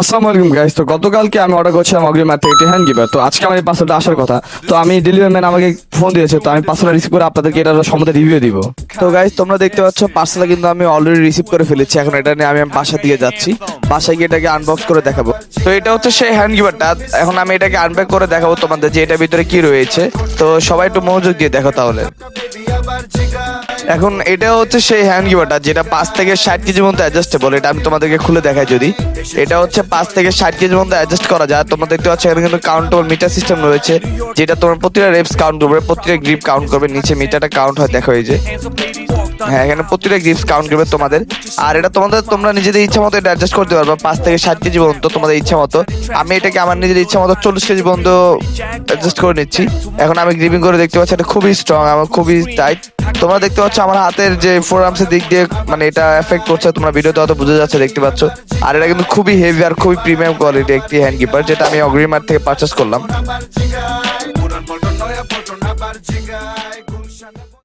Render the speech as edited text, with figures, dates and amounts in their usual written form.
আসসালামু আলাইকুম গাইস। তো গতকালকে আমি অর্ডার করছিলাম অগ্রিমার থেকে একটি হ্যান্ড গিভার। তো আজকে আমার এই পার্সেলটা আসার কথা। তো আমি ডেলিভারি ম্যান আমাকে ফোন দিয়েছে, তো আমি পার্সেলটা রিসিভ করে আপনাদেরকে এটার সম্বন্ধে রিভিউ দিব। তো গাইজ তোমরা দেখতে পাচ্ছ পার্সেলটা কিন্তু আমি অলরেডি রিসিভ করে ফেলেছি। এখন এটা নিয়ে আমি বাসা দিয়ে যাচ্ছি, বাসায় গিয়ে এটাকে আনবক্স করে দেখাবো। তো এটা হচ্ছে সেই হ্যান্ড গিভারটা। এখন আমি এটাকে আনপ্যাক করে দেখাবো তোমাদের যে এটার ভিতরে কি রয়েছে। তো সবাই একটু মনোযোগ দিয়ে দেখো তাহলে। এখন এটা হচ্ছে সেই হ্যান্ড গিভারটা যেটা 5 থেকে 60 কেজির মধ্যে অ্যাডজাস্টেবল। এটা আমি তোমাদেরকে খুলে দেখাই যদি। এটা হচ্ছে 5 থেকে 60 কেজির মধ্যে অ্যাডজাস্ট করা যায়। তোমরা দেখতে পাচ্ছ এখানে কিন্তু কাউন্টেবল মিটার সিস্টেম রয়েছে, যেটা তোমার প্রতিটা রেপস কাউন্ট করবে, প্রতিটা গ্রিপ কাউন্ট করবে। নিচে মিটারটা কাউন্ট হয়, দেখো এই যে। হ্যাঁ, এখানে প্রতিটা গ্রিপস কাউন্ট করবে তোমাদের। আর এটা তোমরা নিজেদের ইচ্ছা মতো এটা অ্যাডজাস্ট করতে পারবে 5 থেকে 60 কেজি পর্যন্ত, তোমাদের ইচ্ছা মতো। আমি এটাকে আমার নিজের ইচ্ছা মতো 40 কেজি পর্যন্ত অ্যাডজাস্ট করে নিচ্ছি। এখন আমি গ্রিপিং করে দেখতে পাচ্ছি এটা খুবই স্ট্রং, আমার খুবই টাইট। তোমরা দেখতে পাচ্ছ আমার হাতের যে ফোর আর্মসের দিক দিয়ে মানে এটা এফেক্ট করছে, তোমরা ভিডিওতে হয়তো বোঝা যাচ্ছে, দেখতে পাচ্ছ। আর এটা কিন্তু খুবই হেভি আর খুবই প্রিমিয়াম কোয়ালিটি একটি হ্যান্ড গিপার, যেটা আমি অগ্রিমার থেকে পারচেস করলাম।